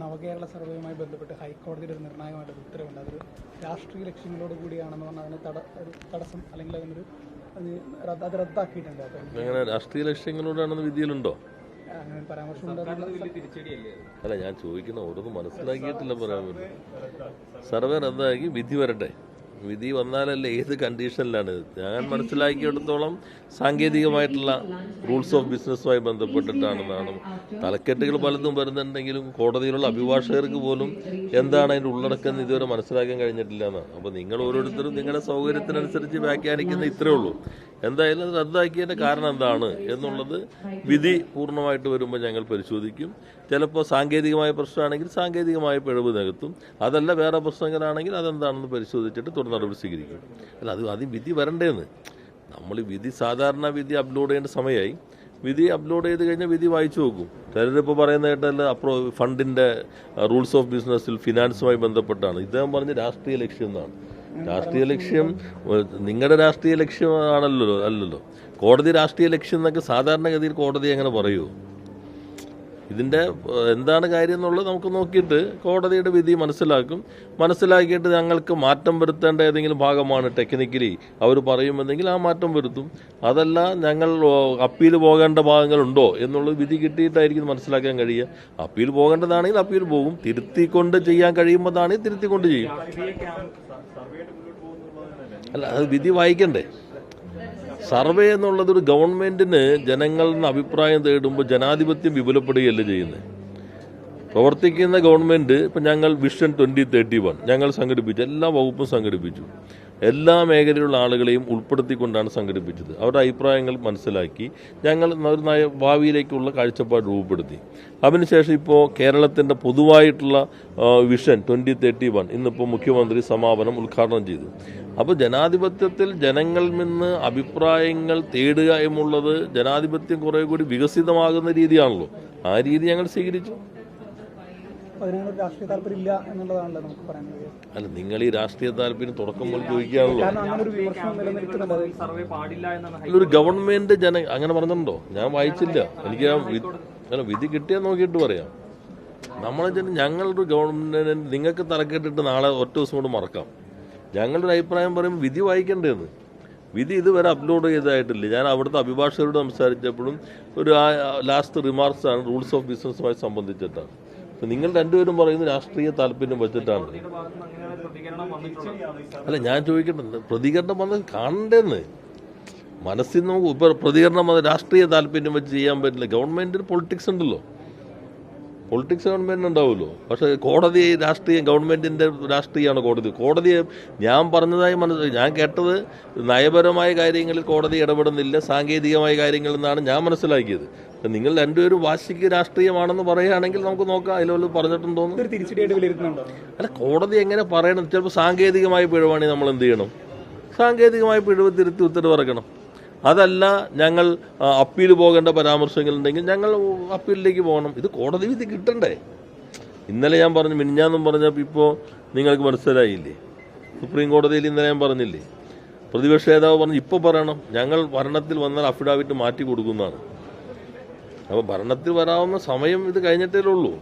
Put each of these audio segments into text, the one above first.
നവകേരള സർവേയുമായി ബന്ധപ്പെട്ട് ഹൈക്കോടതിയുടെ ഒരു നിർണായകമായിട്ടൊരു ഉത്തരവുണ്ട്. അതൊരു രാഷ്ട്രീയ ലക്ഷ്യങ്ങളോട് കൂടിയാണെന്ന് പറഞ്ഞാൽ അതിന് ഒരു തടസ്സം അല്ലെങ്കിൽ അത് റദ്ദാക്കിയിട്ടുണ്ട്. അങ്ങനെ രാഷ്ട്രീയ ലക്ഷ്യങ്ങളോടാണെന്ന് വിധിയിലുണ്ടോ? അങ്ങനെ പരാമർശം അല്ല, ഞാൻ ചോദിക്കുന്ന ഓരോന്നും മനസ്സിലാക്കിയിട്ടില്ല പറയാൻ പറ്റും. സർവേ റദ്ദാക്കി വിധി വരട്ടെ. വിധി വന്നാലല്ലേ ഏത് കണ്ടീഷനിലാണ്. ഞാൻ മനസ്സിലാക്കിയിടത്തോളം സാങ്കേതികമായിട്ടുള്ള റൂൾസ് ഓഫ് ബിസിനസ്സുമായി ബന്ധപ്പെട്ടിട്ടാണെന്നാണ്. തലക്കെട്ടുകൾ പലതും വരുന്നുണ്ടെങ്കിലും കോടതിയിലുള്ള അഭിഭാഷകർക്ക് പോലും എന്താണ് അതിൻ്റെ ഉള്ളടക്കം ഇതുവരെ മനസ്സിലാക്കാൻ കഴിഞ്ഞിട്ടില്ല എന്നാണ്. അപ്പോൾ നിങ്ങൾ ഓരോരുത്തരും നിങ്ങളുടെ സൗകര്യത്തിനനുസരിച്ച് വ്യാഖ്യാനിക്കുന്ന ഇത്രയേ ഉള്ളൂ. എന്തായാലും അത് റദ്ദാക്കിയതിൻ്റെ കാരണം എന്താണ് എന്നുള്ളത് വിധി പൂർണ്ണമായിട്ട് വരുമ്പോൾ ഞങ്ങൾ പരിശോധിക്കും. ചിലപ്പോൾ സാങ്കേതികമായ പ്രശ്നമാണെങ്കിൽ സാങ്കേതികമായ പിഴവ് നികത്തും. അതല്ല വേറെ പ്രശ്നങ്ങളാണെങ്കിൽ അതെന്താണെന്ന് പരിശോധിച്ചിട്ട് തുടർ നടപടി സ്വീകരിക്കും. അല്ല, അത് വിധി വരണ്ടേന്ന്. നമ്മൾ വിധി സാധാരണ വിധി അപ്ലോഡ് ചെയ്യേണ്ട സമയമായി. വിധി അപ്ലോഡ് ചെയ്ത് കഴിഞ്ഞാൽ വിധി വായിച്ചു നോക്കും. ചിലരിപ്പോൾ പറയുന്ന കേട്ടല്ല ഫണ്ടിൻ്റെ റൂൾസ് ഓഫ് ബിസിനസ്സിൽ ഫിനാൻസുമായി ബന്ധപ്പെട്ടാണ്. ഇദ്ദേഹം പറഞ്ഞ് രാഷ്ട്രീയ ലക്ഷ്യം എന്നാണ്. രാഷ്ട്രീയ ലക്ഷ്യം നിങ്ങളുടെ രാഷ്ട്രീയ ലക്ഷ്യമാണല്ലോ അല്ലല്ലോ. കോടതി രാഷ്ട്രീയ ലക്ഷ്യം എന്നൊക്കെ സാധാരണഗതിയിൽ കോടതി അങ്ങനെ പറയൂ. ഇതിൻ്റെ എന്താണ് കാര്യം എന്നുള്ളത് നമുക്ക് നോക്കിയിട്ട് കോടതിയുടെ വിധി മനസ്സിലാക്കിയിട്ട് ഞങ്ങൾക്ക് മാറ്റം വരുത്തേണ്ട ഏതെങ്കിലും ഭാഗമാണ് ടെക്നിക്കലി അവർ പറയുമെന്നെങ്കിൽ ആ മാറ്റം വരുത്തും. അതല്ല ഞങ്ങൾ അപ്പീൽ പോകേണ്ട ഭാഗങ്ങളുണ്ടോ എന്നുള്ളത് വിധി കിട്ടിയിട്ടായിരിക്കും മനസ്സിലാക്കാൻ കഴിയുക. അപ്പീൽ പോകേണ്ടതാണെങ്കിൽ അപ്പീൽ പോകും. തിരുത്തിക്കൊണ്ട് ചെയ്യാൻ കഴിയുമ്പോഴാണെങ്കിൽ തിരുത്തിക്കൊണ്ട് ചെയ്യും. അല്ല, അത് വിധി വായിക്കണ്ടേ. സർവേ എന്നുള്ളത് ഒരു ഗവൺമെന്റിന് ജനങ്ങളിൽ നിന്ന് അഭിപ്രായം തേടുമ്പോൾ ജനാധിപത്യം വിപുലപ്പെടുകയല്ലേ ചെയ്യുന്നത്. പ്രവർത്തിക്കുന്ന ഗവൺമെന്റ് ഇപ്പം ഞങ്ങൾ വിഷൻ 2031 ഞങ്ങൾ സംഘടിപ്പിച്ചു. എല്ലാ വകുപ്പും സംഘടിപ്പിച്ചു. എല്ലാ മേഖലയിലുള്ള ആളുകളെയും ഉൾപ്പെടുത്തിക്കൊണ്ടാണ് സംഘടിപ്പിച്ചത്. അവരുടെ അഭിപ്രായങ്ങൾ മനസ്സിലാക്കി ഞങ്ങൾ ഒരു ഭാവിയിലേക്കുള്ള കാഴ്ചപ്പാട് രൂപപ്പെടുത്തി. അതിനുശേഷം ഇപ്പോൾ കേരളത്തിൻ്റെ പൊതുവായിട്ടുള്ള വിഷൻ 2031 ഇന്നിപ്പോൾ മുഖ്യമന്ത്രി സമാപനം ഉദ്ഘാടനം ചെയ്തു. അപ്പോൾ ജനാധിപത്യത്തിൽ ജനങ്ങളിൽ നിന്ന് അഭിപ്രായങ്ങൾ തേടുക എന്നുള്ളത് ജനാധിപത്യം കുറേ കൂടി വികസിതമാകുന്ന രീതിയാണല്ലോ. ആ രീതി ഞങ്ങൾ സ്വീകരിച്ചു. രാഷ്ട്രീയ താല്പര്യമില്ല എന്നുള്ളതാണല്ലോ നമുക്ക് പറയാൻ കഴിയും. അല്ല, നിങ്ങൾ ഈ രാഷ്ട്രീയ താല്പര്യം തുടക്കം പോലെ ചോദിക്കുകയാണല്ലോ. ഒരു ഗവൺമെന്റ് അങ്ങനെ പറഞ്ഞിട്ടുണ്ടോ? ഞാൻ വായിച്ചില്ല. എനിക്ക് അല്ല, വിധി കിട്ടിയാൽ നോക്കിയിട്ട് പറയാം. ഞങ്ങളൊരു ഗവൺമെന്റ് നിങ്ങൾക്ക് തലക്കെട്ടിട്ട് നാളെ ഒറ്റ ദിവസം കൊണ്ട് മറക്കാം. ഞങ്ങളുടെ അഭിപ്രായം പറയുമ്പോൾ വിധി വായിക്കേണ്ടതെന്ന്. വിധി ഇതുവരെ അപ്ലോഡ് ചെയ്തതായിട്ടില്ല. ഞാൻ അവിടുത്തെ അഭിഭാഷകരോട് സംസാരിച്ചപ്പോഴും ഒരു ലാസ്റ്റ് റിമാർക്സാണ് റൂൾസ് ഓഫ് ബിസിനസ്സുമായി സംബന്ധിച്ചിട്ടാണ്. നിങ്ങൾ രണ്ടുപേരും പറയുന്നത് രാഷ്ട്രീയ താല്പര്യം വെച്ചിട്ടാണ്. അല്ല, ഞാൻ ചോദിക്കട്ടെ, പ്രതികരണം വന്നത് കാണണ്ടേന്ന്. മനസ്സിൽ നമുക്ക് ഇപ്പോൾ പ്രതികരണം വന്ന് രാഷ്ട്രീയ താല്പര്യം വെച്ച് ചെയ്യാൻ പറ്റില്ല. ഗവൺമെന്റിന് പൊളിറ്റിക്സ് ഉണ്ടല്ലോ. പൊളിറ്റിക്സ് ഗവൺമെന്റിന് ഉണ്ടാവുമല്ലോ. പക്ഷേ കോടതി രാഷ്ട്രീയം, ഗവൺമെന്റിന്റെ രാഷ്ട്രീയമാണ് കോടതിയെ ഞാൻ പറഞ്ഞതായി ഞാൻ കേട്ടത് നയപരമായ കാര്യങ്ങളിൽ കോടതി ഇടപെടുന്നില്ല, സാങ്കേതികമായ കാര്യങ്ങളിൽ നിന്നാണ് ഞാൻ മനസ്സിലാക്കിയത്. നിങ്ങൾ രണ്ടുപേരും വാശിക്ക് രാഷ്ട്രീയമാണെന്ന് പറയുകയാണെങ്കിൽ നമുക്ക് നോക്കാം അതിലൊരു പറഞ്ഞിട്ടുണ്ടോന്ന്. അല്ല, കോടതി എങ്ങനെ പറയണം? ചിലപ്പോൾ സാങ്കേതികമായ പിഴവാണെങ്കിൽ നമ്മൾ എന്ത് ചെയ്യണം? സാങ്കേതികമായ പിഴവ് തിരുത്തി ഉത്തരവിറക്കണം. അതല്ല ഞങ്ങൾ അപ്പീൽ പോകേണ്ട പരാമർശങ്ങളുണ്ടെങ്കിൽ ഞങ്ങൾ അപ്പീലിലേക്ക് പോകണം. ഇത് കോടതി വിധി കിട്ടണ്ടേ? ഇന്നലെ ഞാൻ പറഞ്ഞു, മിനിഞ്ഞാന്നും പറഞ്ഞപ്പോൾ ഇപ്പോൾ നിങ്ങൾക്ക് മനസ്സിലായില്ലേ? സുപ്രീം കോടതിയിൽ ഇന്നലെ ഞാൻ പറഞ്ഞില്ലേ? പ്രതിപക്ഷ നേതാവ് പറഞ്ഞു ഇപ്പോൾ പറയണം, ഞങ്ങൾ ഭരണത്തിൽ വന്നാൽ അഫിഡാവിറ്റ് മാറ്റി കൊടുക്കുന്നതാണ്. അപ്പോൾ ഭരണത്തിൽ വരാവുന്ന സമയം ഇത് കഴിഞ്ഞിട്ടേ ഉള്ളൂ.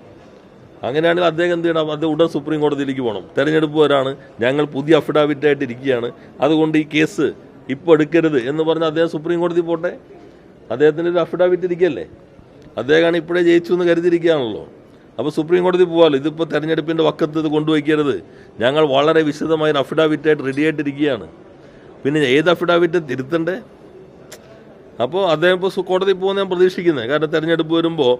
അങ്ങനെയാണെങ്കിൽ അദ്ദേഹം എന്ത് ചെയ്യണം? അദ്ദേഹം ഉടൻ സുപ്രീം കോടതിയിലേക്ക് പോകണം. തെരഞ്ഞെടുപ്പ് വരാണ്, ഞങ്ങൾ പുതിയ അഫിഡാവിറ്റായിട്ട് ഇരിക്കുകയാണ്, അതുകൊണ്ട് ഈ കേസ് ഇപ്പോൾ എടുക്കരുത് എന്ന് പറഞ്ഞ് അദ്ദേഹം സുപ്രീം കോടതി പോട്ടെ. അദ്ദേഹത്തിൻ്റെ ഒരു അഫിഡാവിറ്റ് ഇരിക്കുകയല്ലേ. അദ്ദേഹമാണ് ഇപ്പോഴേ ജയിച്ചു എന്ന് കരുതിയിരിക്കുകയാണല്ലോ. അപ്പോൾ സുപ്രീം കോടതി പോകാമല്ലോ. ഇതിപ്പോൾ തെരഞ്ഞെടുപ്പിൻ്റെ വക്കത്ത് ഇത് കൊണ്ടുവയ്ക്കരുത്, ഞങ്ങൾ വളരെ വിശദമായ ഒരു അഫിഡാവിറ്റായിട്ട് റെഡി ആയിട്ടിരിക്കുകയാണ്. പിന്നെ ഏത് അഫിഡാവിറ്റ് തിരുത്തണ്ടേ? അപ്പോൾ അദ്ദേഹം ഇപ്പോൾ കോടതി പോകുന്ന ഞാൻ പ്രതീക്ഷിക്കുന്നത്. കാരണം തെരഞ്ഞെടുപ്പ് വരുമ്പോൾ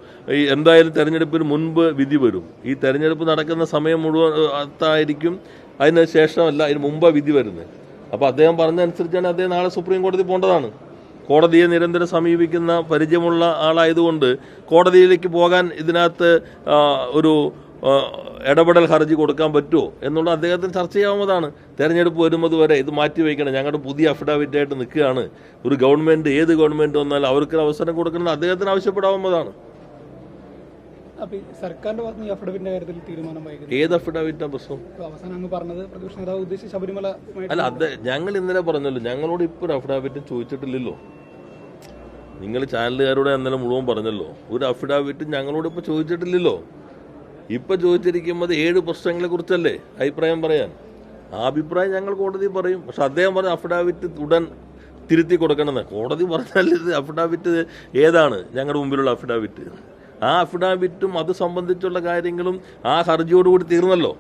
എന്തായാലും തെരഞ്ഞെടുപ്പിന് മുൻപ് വിധി വരും. ഈ തെരഞ്ഞെടുപ്പ് നടക്കുന്ന സമയം മുഴുവത്തായിരിക്കും, അതിന് ശേഷമല്ല, അതിന് മുമ്പാണ് വിധി വരുന്നത്. അപ്പോൾ അദ്ദേഹം പറഞ്ഞതനുസരിച്ചാണ് അദ്ദേഹം നാളെ സുപ്രീം കോടതി പോകേണ്ടതാണ്. കോടതിയെ നിരന്തരം സമീപിക്കുന്ന പരിചയമുള്ള ആളായതുകൊണ്ട് കോടതിയിലേക്ക് പോകാൻ ഇതിനകത്ത് ഒരു ഇടപെടൽ ഹർജി കൊടുക്കാൻ പറ്റുമോ എന്നുള്ള അദ്ദേഹത്തിന് ചർച്ച ചെയ്യാവുന്നതാണ്. തെരഞ്ഞെടുപ്പ് വരുന്നത് വരെ ഇത് മാറ്റിവെക്കണം, ഞങ്ങളുടെ പുതിയ അഫിഡാവിറ്റായിട്ട് നിൽക്കുകയാണ്. ഒരു ഗവൺമെൻറ്, ഏത് ഗവൺമെൻറ് വന്നാലും അവർക്ക് അവസരം കൊടുക്കണം, അദ്ദേഹത്തിന് ആവശ്യപ്പെടാവുന്നതാണ്. സർക്കാരിന്റെ ഭാഗത്ത് ഈ അഫിഡവിറ്റിന്റെ കാര്യത്തിൽ തീരുമാനം വൈകുന്നു. ഏത് അഫിഡവിറ്റാണ് പ്രശ്നം? അവസാനം അങ്ങ് പറഞ്ഞത് പ്രതിപക്ഷ നേതാവ് ഉദ്ദേശിച്ച ശബരിമല. അല്ല, ഞങ്ങൾ ഇന്നലെ പറഞ്ഞല്ലോ, ഞങ്ങളോട് ഇപ്പോൾ ഒരു അഫിഡാവിറ്റ് ചോദിച്ചിട്ടില്ലല്ലോ. നിങ്ങൾ ചാനലുകാരോട് ഇന്നലെ മുഴുവൻ പറഞ്ഞല്ലോ, ഒരു അഫിഡാവിറ്റ് ഞങ്ങളോട് ഇപ്പോൾ ചോദിച്ചിട്ടില്ലല്ലോ. ഇപ്പം ചോദിച്ചിരിക്കുന്നത് 7 പ്രശ്നങ്ങളെ കുറിച്ചല്ലേ അഭിപ്രായം പറയാൻ. ആ അഭിപ്രായം ഞങ്ങൾ കോടതി പറയും. പക്ഷെ അദ്ദേഹം പറഞ്ഞ അഫിഡാവിറ്റ് ഉടൻ തിരുത്തി കൊടുക്കണമെന്ന്. കോടതി പറഞ്ഞാൽ ഇത് അഫിഡാവിറ്റ് ഏതാണ് ഞങ്ങളുടെ മുമ്പിലുള്ള അഫിഡാവിറ്റ്? ആ അഫിഡാവിറ്റും അത് സംബന്ധിച്ചുള്ള കാര്യങ്ങളും ആ ഹർജിയോടുകൂടി തീർന്നല്ലോ.